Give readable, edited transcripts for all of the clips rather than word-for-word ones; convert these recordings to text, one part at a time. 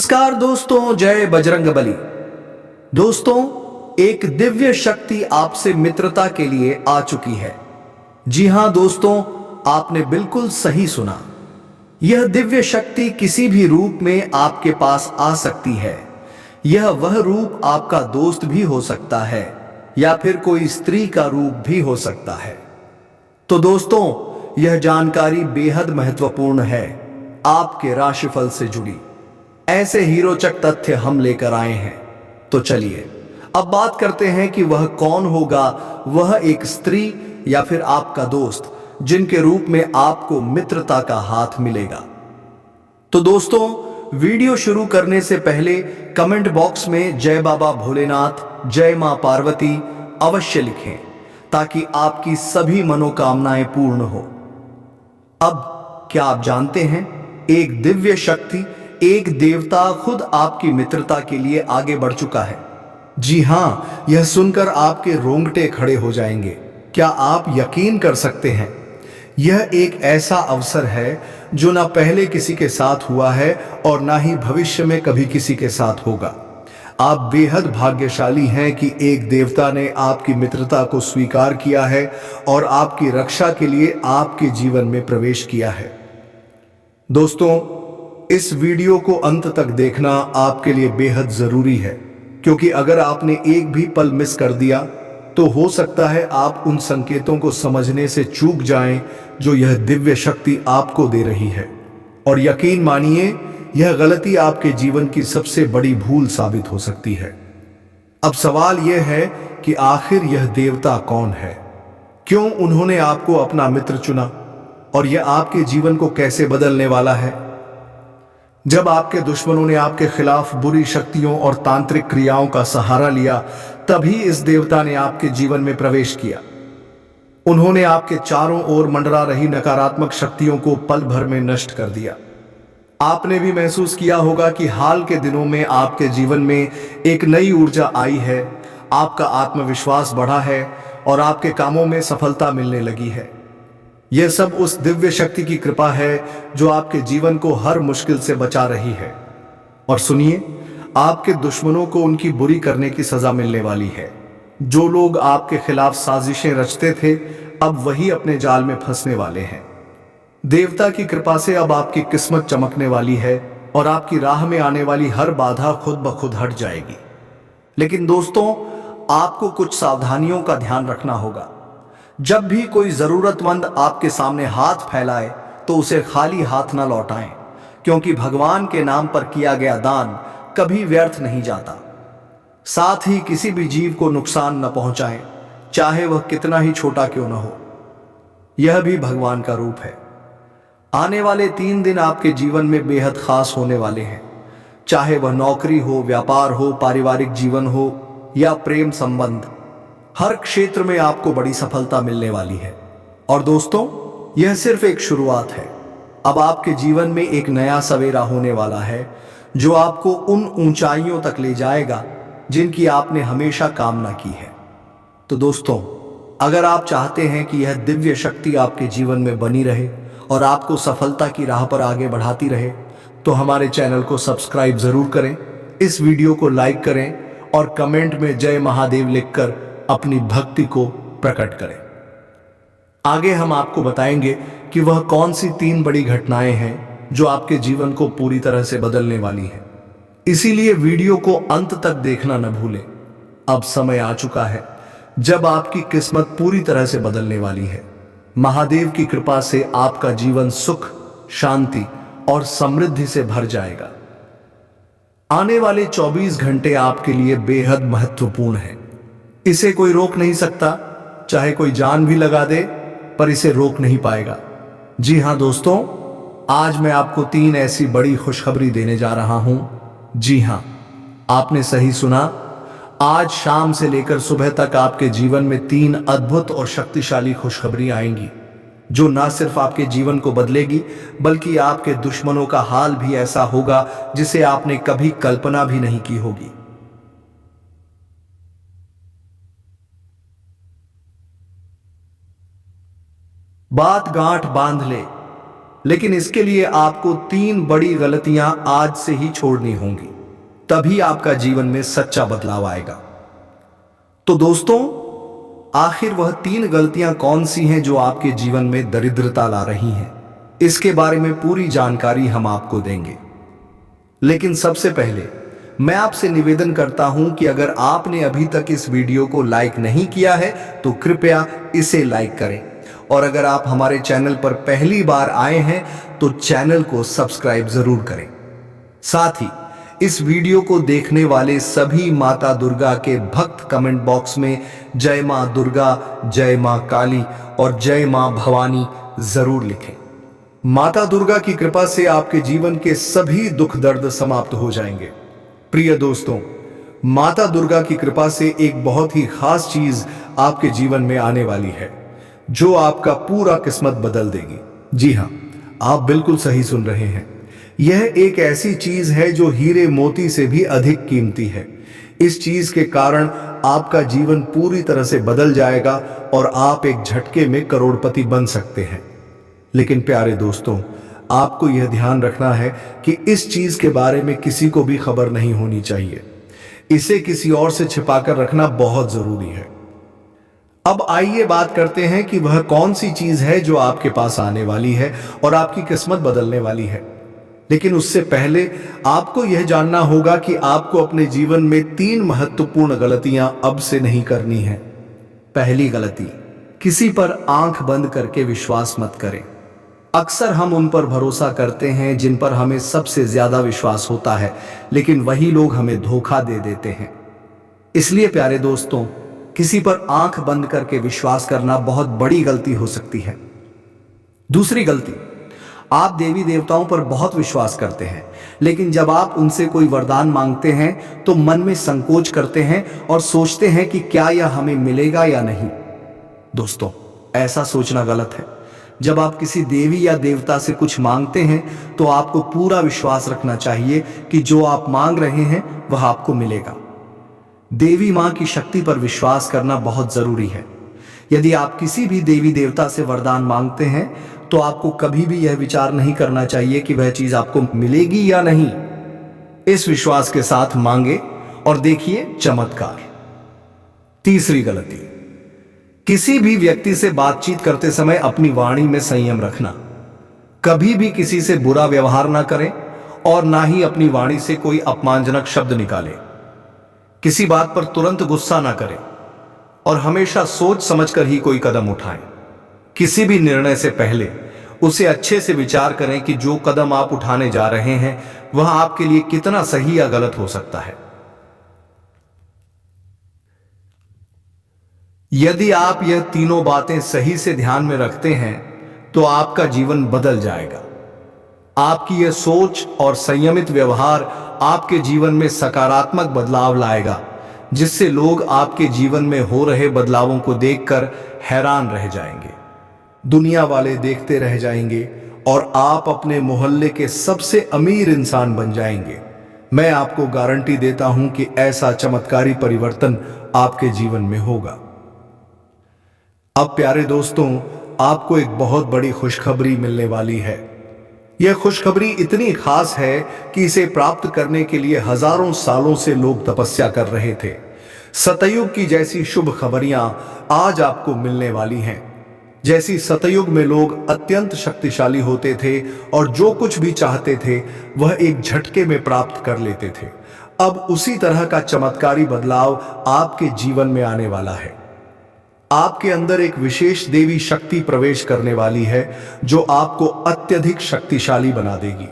नमस्कार दोस्तों, जय बजरंगबली। दोस्तों, एक दिव्य शक्ति आपसे मित्रता के लिए आ चुकी है। जी हां दोस्तों, आपने बिल्कुल सही सुना। यह दिव्य शक्ति किसी भी रूप में आपके पास आ सकती है। यह वह रूप आपका दोस्त भी हो सकता है या फिर कोई स्त्री का रूप भी हो सकता है। तो दोस्तों, यह जानकारी बेहद महत्वपूर्ण है, आपके राशिफल से जुड़ी। ऐसे ही रोचक तथ्य हम लेकर आए हैं। तो चलिए अब बात करते हैं कि वह कौन होगा, वह एक स्त्री या फिर आपका दोस्त जिनके रूप में आपको मित्रता का हाथ मिलेगा। तो दोस्तों, वीडियो शुरू करने से पहले कमेंट बॉक्स में जय बाबा भोलेनाथ, जय मां पार्वती अवश्य लिखें ताकि आपकी सभी मनोकामनाएं पूर्ण हो। अब क्या आप जानते हैं, एक दिव्य शक्ति, एक देवता खुद आपकी मित्रता के लिए आगे बढ़ चुका है। जी हां, यह सुनकर आपके रोंगटे खड़े हो जाएंगे। क्या आप यकीन कर सकते हैं? यह एक ऐसा अवसर है जो ना पहले किसी के साथ हुआ है और ना ही भविष्य में कभी किसी के साथ होगा। आप बेहद भाग्यशाली हैं कि एक देवता ने आपकी मित्रता को स्वीकार किया है और आपकी रक्षा के लिए आपके जीवन में प्रवेश किया है। दोस्तों, इस वीडियो को अंत तक देखना आपके लिए बेहद जरूरी है, क्योंकि अगर आपने एक भी पल मिस कर दिया तो हो सकता है आप उन संकेतों को समझने से चूक जाएं जो यह दिव्य शक्ति आपको दे रही है। और यकीन मानिए, यह गलती आपके जीवन की सबसे बड़ी भूल साबित हो सकती है। अब सवाल यह है कि आखिर यह देवता कौन है, क्यों उन्होंने आपको अपना मित्र चुना और यह आपके जीवन को कैसे बदलने वाला है। जब आपके दुश्मनों ने आपके खिलाफ बुरी शक्तियों और तांत्रिक क्रियाओं का सहारा लिया, तभी इस देवता ने आपके जीवन में प्रवेश किया। उन्होंने आपके चारों ओर मंडरा रही नकारात्मक शक्तियों को पल भर में नष्ट कर दिया। आपने भी महसूस किया होगा कि हाल के दिनों में आपके जीवन में एक नई ऊर्जा आई है, आपका आत्मविश्वास बढ़ा है और आपके कामों में सफलता मिलने लगी है। यह सब उस दिव्य शक्ति की कृपा है जो आपके जीवन को हर मुश्किल से बचा रही है। और सुनिए, आपके दुश्मनों को उनकी बुरी करने की सजा मिलने वाली है। जो लोग आपके खिलाफ साजिशें रचते थे, अब वही अपने जाल में फंसने वाले हैं। देवता की कृपा से अब आपकी किस्मत चमकने वाली है और आपकी राह में आने वाली हर बाधा खुद ब खुद हट जाएगी। लेकिन दोस्तों, आपको कुछ सावधानियों का ध्यान रखना होगा। जब भी कोई जरूरतमंद आपके सामने हाथ फैलाए तो उसे खाली हाथ न लौटाएं, क्योंकि भगवान के नाम पर किया गया दान कभी व्यर्थ नहीं जाता। साथ ही किसी भी जीव को नुकसान न पहुंचाएं, चाहे वह कितना ही छोटा क्यों न हो। यह भी भगवान का रूप है। आने वाले 3 दिन आपके जीवन में बेहद खास होने वाले हैं, चाहे वह नौकरी हो, व्यापार हो, पारिवारिक जीवन हो या प्रेम संबंध। हर क्षेत्र में आपको बड़ी सफलता मिलने वाली है। और दोस्तों, यह सिर्फ एक शुरुआत है। अब आपके जीवन में एक नया सवेरा होने वाला है जो आपको उन ऊंचाइयों तक ले जाएगा जिनकी आपने हमेशा कामना की है। तो दोस्तों, अगर आप चाहते हैं कि यह दिव्य शक्ति आपके जीवन में बनी रहे और आपको सफलता की राह पर आगे बढ़ाती रहे, तो हमारे चैनल को सब्सक्राइब जरूर करें, इस वीडियो को लाइक करें और कमेंट में जय महादेव लिखकर अपनी भक्ति को प्रकट करें। आगे हम आपको बताएंगे कि वह कौन सी 3 बड़ी घटनाएं हैं जो आपके जीवन को पूरी तरह से बदलने वाली है। इसीलिए वीडियो को अंत तक देखना न भूलें। अब समय आ चुका है जब आपकी किस्मत पूरी तरह से बदलने वाली है। महादेव की कृपा से आपका जीवन सुख, शांति और समृद्धि से भर जाएगा। आने वाले 24 घंटे आपके लिए बेहद महत्वपूर्ण हैं। इसे कोई रोक नहीं सकता, चाहे कोई जान भी लगा दे, पर इसे रोक नहीं पाएगा। जी हां दोस्तों, आज मैं आपको 3 ऐसी बड़ी खुशखबरी देने जा रहा हूं। जी हां, आपने सही सुना। आज शाम से लेकर सुबह तक आपके जीवन में 3 अद्भुत और शक्तिशाली खुशखबरी आएंगी जो न सिर्फ आपके जीवन को बदलेगी, बल्कि आपके दुश्मनों का हाल भी ऐसा होगा जिसे आपने कभी कल्पना भी नहीं की होगी। बात गांठ बांध ले, लेकिन इसके लिए आपको 3 बड़ी गलतियां आज से ही छोड़नी होंगी, तभी आपका जीवन में सच्चा बदलाव आएगा। तो दोस्तों, आखिर वह 3 गलतियां कौन सी हैं जो आपके जीवन में दरिद्रता ला रही हैं? इसके बारे में पूरी जानकारी हम आपको देंगे। लेकिन सबसे पहले मैं आपसे निवेदन करता हूं कि अगर आपने अभी तक इस वीडियो को लाइक नहीं किया है तो कृपया इसे लाइक करें, और अगर आप हमारे चैनल पर पहली बार आए हैं तो चैनल को सब्सक्राइब जरूर करें। साथ ही इस वीडियो को देखने वाले सभी माता दुर्गा के भक्त कमेंट बॉक्स में जय मां दुर्गा, जय मां काली और जय मां भवानी जरूर लिखें। माता दुर्गा की कृपा से आपके जीवन के सभी दुख दर्द समाप्त हो जाएंगे। प्रिय दोस्तों, माता दुर्गा की कृपा से एक बहुत ही खास चीज आपके जीवन में आने वाली है जो आपका पूरा किस्मत बदल देगी। जी हां, आप बिल्कुल सही सुन रहे हैं। यह एक ऐसी चीज है जो हीरे मोती से भी अधिक कीमती है। इस चीज के कारण आपका जीवन पूरी तरह से बदल जाएगा और आप एक झटके में करोड़पति बन सकते हैं। लेकिन प्यारे दोस्तों, आपको यह ध्यान रखना है कि इस चीज के बारे में किसी को भी खबर नहीं होनी चाहिए। इसे किसी और से छिपाकर रखना बहुत जरूरी है। अब आइए बात करते हैं कि वह कौन सी चीज है जो आपके पास आने वाली है और आपकी किस्मत बदलने वाली है। लेकिन उससे पहले आपको यह जानना होगा कि आपको अपने जीवन में 3 महत्वपूर्ण गलतियां अब से नहीं करनी है। पहली गलती, किसी पर आंख बंद करके विश्वास मत करें। अक्सर हम उन पर भरोसा करते हैं जिन पर हमें सबसे ज्यादा विश्वास होता है, लेकिन वही लोग हमें धोखा दे देते हैं। इसलिए प्यारे दोस्तों, किसी पर आंख बंद करके विश्वास करना बहुत बड़ी गलती हो सकती है। दूसरी गलती, आप देवी देवताओं पर बहुत विश्वास करते हैं, लेकिन जब आप उनसे कोई वरदान मांगते हैं तो मन में संकोच करते हैं और सोचते हैं कि क्या यह हमें मिलेगा या नहीं। दोस्तों, ऐसा सोचना गलत है। जब आप किसी देवी या देवता से कुछ मांगते हैं तो आपको पूरा विश्वास रखना चाहिए कि जो आप मांग रहे हैं वह आपको मिलेगा। देवी मां की शक्ति पर विश्वास करना बहुत जरूरी है। यदि आप किसी भी देवी देवता से वरदान मांगते हैं तो आपको कभी भी यह विचार नहीं करना चाहिए कि वह चीज आपको मिलेगी या नहीं। इस विश्वास के साथ मांगे और देखिए चमत्कार। तीसरी गलती, किसी भी व्यक्ति से बातचीत करते समय अपनी वाणी में संयम रखना। कभी भी किसी से बुरा व्यवहार ना करें और ना ही अपनी वाणी से कोई अपमानजनक शब्द निकालें। किसी बात पर तुरंत गुस्सा ना करें और हमेशा सोच समझकर ही कोई कदम उठाएं। किसी भी निर्णय से पहले उसे अच्छे से विचार करें कि जो कदम आप उठाने जा रहे हैं वह आपके लिए कितना सही या गलत हो सकता है। यदि आप यह तीनों बातें सही से ध्यान में रखते हैं तो आपका जीवन बदल जाएगा। आपकी यह सोच और संयमित व्यवहार आपके जीवन में सकारात्मक बदलाव लाएगा, जिससे लोग आपके जीवन में हो रहे बदलावों को देखकर हैरान रह जाएंगे। दुनिया वाले देखते रह जाएंगे और आप अपने मोहल्ले के सबसे अमीर इंसान बन जाएंगे। मैं आपको गारंटी देता हूं कि ऐसा चमत्कारी परिवर्तन आपके जीवन में होगा। अब प्यारे दोस्तों, आपको एक बहुत बड़ी खुशखबरी मिलने वाली है। यह खुशखबरी इतनी खास है कि इसे प्राप्त करने के लिए हजारों सालों से लोग तपस्या कर रहे थे। सतयुग की जैसी शुभ खबरियां आज आपको मिलने वाली हैं। जैसी सतयुग में लोग अत्यंत शक्तिशाली होते थे और जो कुछ भी चाहते थे वह एक झटके में प्राप्त कर लेते थे, अब उसी तरह का चमत्कारी बदलाव आपके जीवन में आने वाला है। आपके अंदर एक विशेष देवी शक्ति प्रवेश करने वाली है जो आपको अत्यधिक शक्तिशाली बना देगी।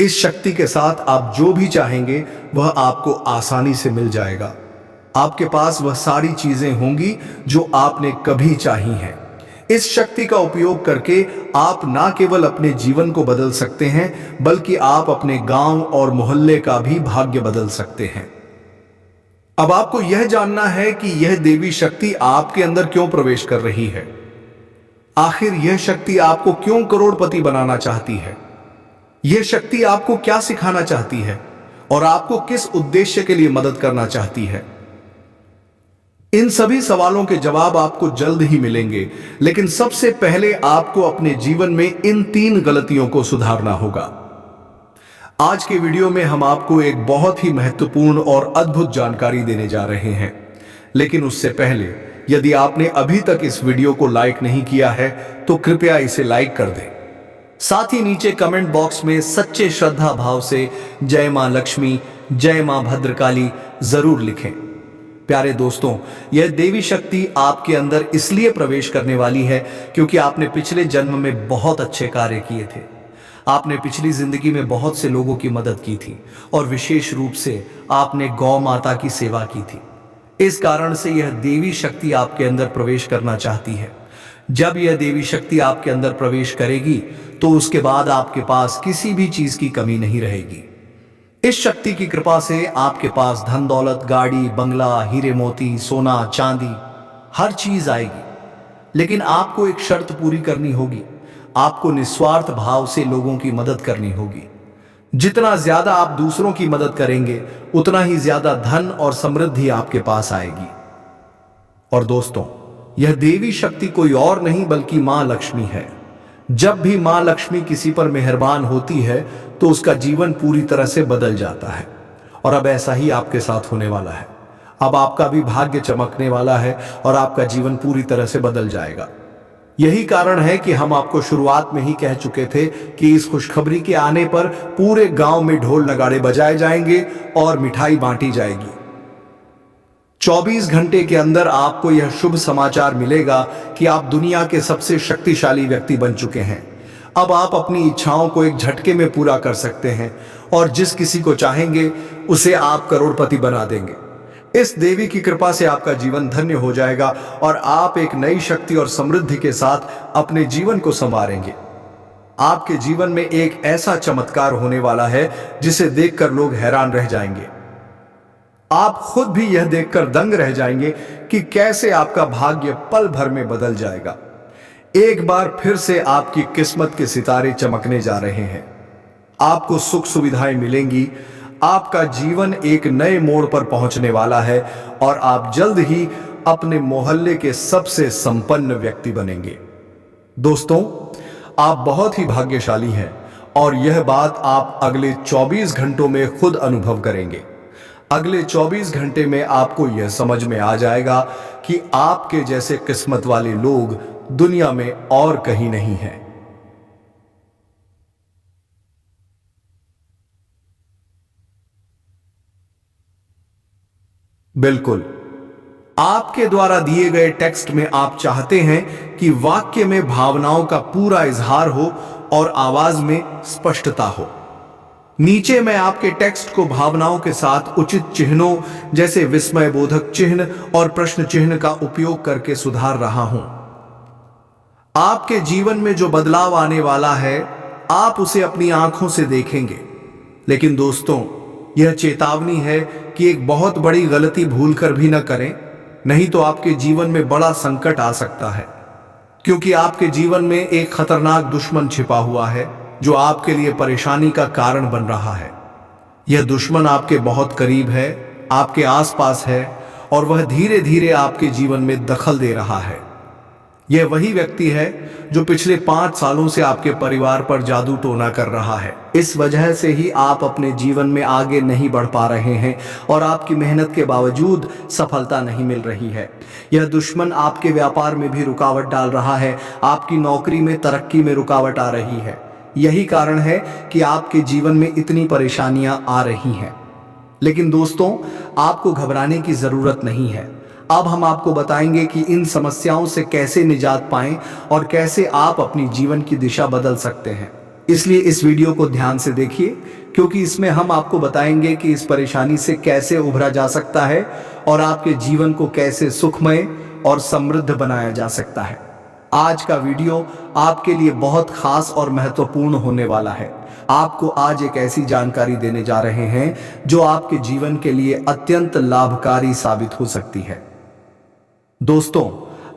इस शक्ति के साथ आप जो भी चाहेंगे वह आपको आसानी से मिल जाएगा। आपके पास वह सारी चीजें होंगी जो आपने कभी चाही हैं। इस शक्ति का उपयोग करके आप ना केवल अपने जीवन को बदल सकते हैं बल्कि आप अपने गांव और मोहल्ले का भी भाग्य बदल सकते हैं। अब आपको यह जानना है कि यह देवी शक्ति आपके अंदर क्यों प्रवेश कर रही है। आखिर यह शक्ति आपको क्यों करोड़पति बनाना चाहती है। यह शक्ति आपको क्या सिखाना चाहती है और आपको किस उद्देश्य के लिए मदद करना चाहती है। इन सभी सवालों के जवाब आपको जल्द ही मिलेंगे, लेकिन सबसे पहले आपको अपने जीवन में इन 3 गलतियों को सुधारना होगा। आज के वीडियो में हम आपको एक बहुत ही महत्वपूर्ण और अद्भुत जानकारी देने जा रहे हैं, लेकिन उससे पहले यदि आपने अभी तक इस वीडियो को लाइक नहीं किया है तो कृपया इसे लाइक कर दें। साथ ही नीचे कमेंट बॉक्स में सच्चे श्रद्धा भाव से जय मां लक्ष्मी, जय मां भद्रकाली जरूर लिखें। प्यारे दोस्तों, यह देवी शक्ति आपके अंदर इसलिए प्रवेश करने वाली है क्योंकि आपने पिछले जन्म में बहुत अच्छे कार्य किए थे। आपने पिछली जिंदगी में बहुत से लोगों की मदद की थी और विशेष रूप से आपने गौ माता की सेवा की थी। इस कारण से यह देवी शक्ति आपके अंदर प्रवेश करना चाहती है। जब यह देवी शक्ति आपके अंदर प्रवेश करेगी तो उसके बाद आपके पास किसी भी चीज की कमी नहीं रहेगी। इस शक्ति की कृपा से आपके पास धन दौलत, गाड़ी, बंगला, हीरे मोती, सोना, चांदी, हर चीज आएगी। लेकिन आपको एक शर्त पूरी करनी होगी। आपको निस्वार्थ भाव से लोगों की मदद करनी होगी। जितना ज्यादा आप दूसरों की मदद करेंगे उतना ही ज्यादा धन और समृद्धि आपके पास आएगी। और दोस्तों, यह देवी शक्ति कोई और नहीं बल्कि मां लक्ष्मी है। जब भी मां लक्ष्मी किसी पर मेहरबान होती है तो उसका जीवन पूरी तरह से बदल जाता है। और अब ऐसा ही आपके साथ होने वाला है। अब आपका भी भाग्य चमकने वाला है और आपका जीवन पूरी तरह से बदल जाएगा। यही कारण है कि हम आपको शुरुआत में ही कह चुके थे कि इस खुशखबरी के आने पर पूरे गांव में ढोल नगाड़े बजाए जाएंगे और मिठाई बांटी जाएगी। 24 घंटे के अंदर आपको यह शुभ समाचार मिलेगा कि आप दुनिया के सबसे शक्तिशाली व्यक्ति बन चुके हैं। अब आप अपनी इच्छाओं को एक झटके में पूरा कर सकते हैं और जिस किसी को चाहेंगे उसे आप करोड़पति बना देंगे। इस देवी की कृपा से आपका जीवन धन्य हो जाएगा और आप एक नई शक्ति और समृद्धि के साथ अपने जीवन को संवारेंगे। आपके जीवन में एक ऐसा चमत्कार होने वाला है जिसे देखकर लोग हैरान रह जाएंगे। आप खुद भी यह देखकर दंग रह जाएंगे कि कैसे आपका भाग्य पल भर में बदल जाएगा। एक बार फिर से आपकी किस्मत के सितारे चमकने जा रहे हैं। आपको सुख सुविधाएं मिलेंगी। आपका जीवन एक नए मोड़ पर पहुंचने वाला है और आप जल्द ही अपने मोहल्ले के सबसे संपन्न व्यक्ति बनेंगे। दोस्तों, आप बहुत ही भाग्यशाली हैं और यह बात आप अगले 24 घंटों में खुद अनुभव करेंगे। अगले 24 घंटे में आपको यह समझ में आ जाएगा कि आपके जैसे किस्मत वाले लोग दुनिया में और कहीं नहीं हैं। बिल्कुल, आपके द्वारा दिए गए टेक्स्ट में आप चाहते हैं कि वाक्य में भावनाओं का पूरा इजहार हो और आवाज में स्पष्टता हो। नीचे मैं आपके टेक्स्ट को भावनाओं के साथ उचित चिन्हों जैसे विस्मय बोधक चिन्ह और प्रश्न चिन्ह का उपयोग करके सुधार रहा हूं। आपके जीवन में जो बदलाव आने वाला है आप उसे अपनी आंखों से देखेंगे। लेकिन दोस्तों, यह चेतावनी है कि एक बहुत बड़ी गलती भूलकर भी न करें, नहीं तो आपके जीवन में बड़ा संकट आ सकता है। क्योंकि आपके जीवन में एक खतरनाक दुश्मन छिपा हुआ है जो आपके लिए परेशानी का कारण बन रहा है। यह दुश्मन आपके बहुत करीब है, आपके आसपास है और वह धीरे धीरे आपके जीवन में दखल दे रहा है। यह वही व्यक्ति है जो पिछले 5 सालों से आपके परिवार पर जादू टोना कर रहा है। इस वजह से ही आप अपने जीवन में आगे नहीं बढ़ पा रहे हैं और आपकी मेहनत के बावजूद सफलता नहीं मिल रही है। यह दुश्मन आपके व्यापार में भी रुकावट डाल रहा है, आपकी नौकरी में, तरक्की में रुकावट आ रही है। यही कारण है कि आपके जीवन में इतनी परेशानियां आ रही हैं। लेकिन दोस्तों, आपको घबराने की जरूरत नहीं है। अब हम आपको बताएंगे कि इन समस्याओं से कैसे निजात पाएं और कैसे आप अपनी जीवन की दिशा बदल सकते हैं। इसलिए इस वीडियो को ध्यान से देखिए, क्योंकि इसमें हम आपको बताएंगे कि इस परेशानी से कैसे उभरा जा सकता है और आपके जीवन को कैसे सुखमय और समृद्ध बनाया जा सकता है। आज का वीडियो आपके लिए बहुत खास और महत्वपूर्ण होने वाला है। आपको आज एक ऐसी जानकारी देने जा रहे हैं जो आपके जीवन के लिए अत्यंत लाभकारी साबित हो सकती है। दोस्तों,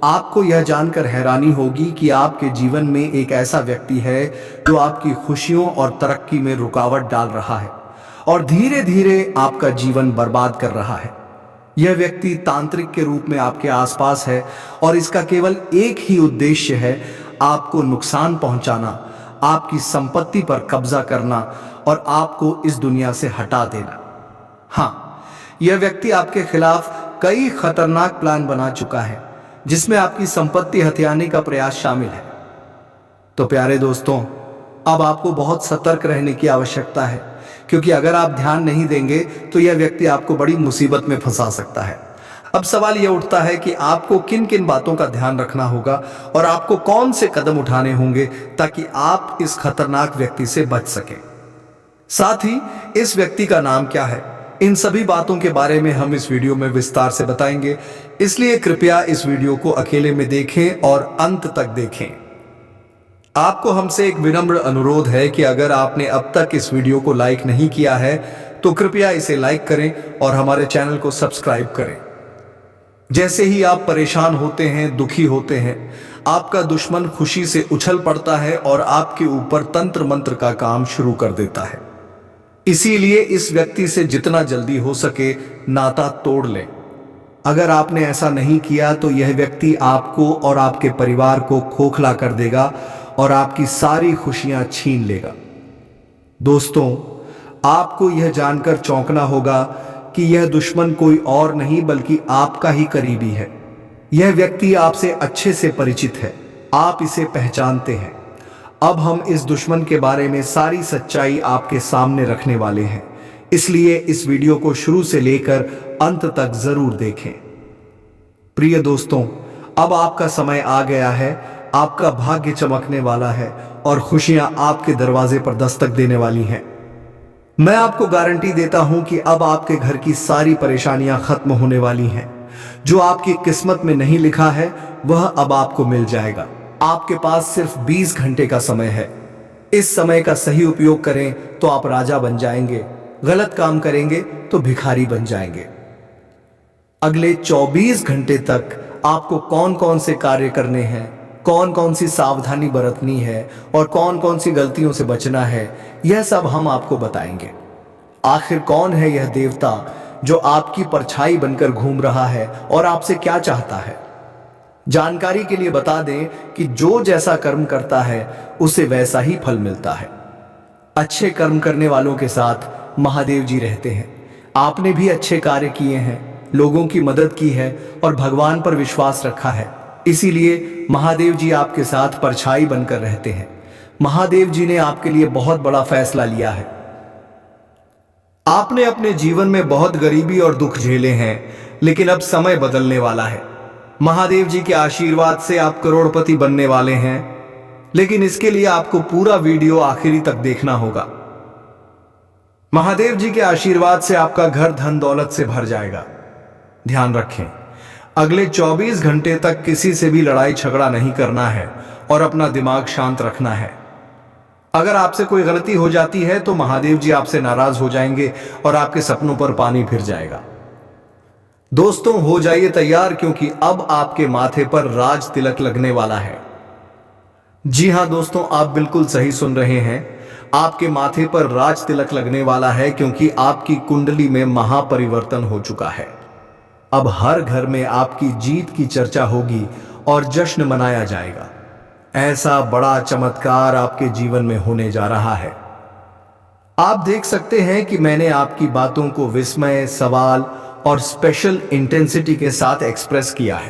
आपको यह जानकर हैरानी होगी कि आपके जीवन में एक ऐसा व्यक्ति है जो आपकी खुशियों और तरक्की में रुकावट डाल रहा है और धीरे धीरे आपका जीवन बर्बाद कर रहा है। यह व्यक्ति तांत्रिक के रूप में आपके आसपास है और इसका केवल एक ही उद्देश्य है, आपको नुकसान पहुंचाना, आपकी संपत्ति पर कब्जा करना और आपको इस दुनिया से हटा देना। हाँ, यह व्यक्ति आपके खिलाफ कई खतरनाक प्लान बना चुका है जिसमें आपकी संपत्ति हथियाने का प्रयास शामिल है। तो प्यारे दोस्तों, अब आपको बहुत सतर्क रहने की आवश्यकता है, क्योंकि अगर आप ध्यान नहीं देंगे तो यह व्यक्ति आपको बड़ी मुसीबत में फंसा सकता है। अब सवाल यह उठता है कि आपको किन किन बातों का ध्यान रखना होगा और आपको कौन से कदम उठाने होंगे ताकि आप इस खतरनाक व्यक्ति से बच सकें। साथ ही इस व्यक्ति का नाम क्या है, इन सभी बातों के बारे में हम इस वीडियो में विस्तार से बताएंगे, इसलिए कृपया इस वीडियो को अकेले में देखें और अंत तक देखें। आपको हमसे एक विनम्र अनुरोध है कि अगर आपने अब तक इस वीडियो को लाइक नहीं किया है तो कृपया इसे लाइक करें और हमारे चैनल को सब्सक्राइब करें। जैसे ही आप परेशान होते हैं, दुखी होते हैं, आपका दुश्मन खुशी से उछल पड़ता है और आपके ऊपर तंत्र मंत्र का काम शुरू कर देता है। इसीलिए इस व्यक्ति से जितना जल्दी हो सके नाता तोड़ लें। अगर आपने ऐसा नहीं किया तो यह व्यक्ति आपको और आपके परिवार को खोखला कर देगा और आपकी सारी खुशियां छीन लेगा। दोस्तों, आपको यह जानकर चौंकना होगा कि यह दुश्मन कोई और नहीं बल्कि आपका ही करीबी है। यह व्यक्ति आपसे अच्छे से परिचित है, आप इसे पहचानते हैं। अब हम इस दुश्मन के बारे में सारी सच्चाई आपके सामने रखने वाले हैं, इसलिए इस वीडियो को शुरू से लेकर अंत तक जरूर देखें। प्रिय दोस्तों, अब आपका समय आ गया है, आपका भाग्य चमकने वाला है और खुशियां आपके दरवाजे पर दस्तक देने वाली हैं। मैं आपको गारंटी देता हूं कि अब आपके घर की सारी परेशानियां खत्म होने वाली हैं। जो आपकी किस्मत में नहीं लिखा है वह अब आपको मिल जाएगा। आपके पास सिर्फ 20 घंटे का समय है। इस समय का सही उपयोग करें तो आप राजा बन जाएंगे, गलत काम करेंगे तो भिखारी बन जाएंगे। अगले 24 घंटे तक आपको कौन कौन से कार्य करने हैं, कौन कौन सी सावधानी बरतनी है और कौन कौन सी गलतियों से बचना है, यह सब हम आपको बताएंगे। आखिर कौन है यह देवता जो आपकी परछाई बनकर घूम रहा है और आपसे क्या चाहता है? जानकारी के लिए बता दें कि जो जैसा कर्म करता है उसे वैसा ही फल मिलता है। अच्छे कर्म करने वालों के साथ महादेव जी रहते हैं। आपने भी अच्छे कार्य किए हैं, लोगों की मदद की है और भगवान पर विश्वास रखा है, इसीलिए महादेव जी आपके साथ परछाई बनकर रहते हैं। महादेव जी ने आपके लिए बहुत बड़ा फैसला लिया है। आपने अपने जीवन में बहुत गरीबी और दुख झेले हैं, लेकिन अब समय बदलने वाला है। महादेव जी के आशीर्वाद से आप करोड़पति बनने वाले हैं, लेकिन इसके लिए आपको पूरा वीडियो आखिरी तक देखना होगा। महादेव जी के आशीर्वाद से आपका घर धन दौलत से भर जाएगा। ध्यान रखें, अगले 24 घंटे तक किसी से भी लड़ाई झगड़ा नहीं करना है और अपना दिमाग शांत रखना है। अगर आपसे कोई गलती हो जाती है तो महादेव जी आपसे नाराज हो जाएंगे और आपके सपनों पर पानी फिर जाएगा। दोस्तों, हो जाइए तैयार, क्योंकि अब आपके माथे पर राज तिलक लगने वाला है। जी हां दोस्तों, आप बिल्कुल सही सुन रहे हैं। आपके माथे पर राज तिलक लगने वाला है, क्योंकि आपकी कुंडली में महापरिवर्तन हो चुका है। अब हर घर में आपकी जीत की चर्चा होगी और जश्न मनाया जाएगा। ऐसा बड़ा चमत्कार आपके जीवन में होने जा रहा है। आप देख सकते हैं कि मैंने आपकी बातों को विस्मय, सवाल और स्पेशल इंटेंसिटी के साथ एक्सप्रेस किया है।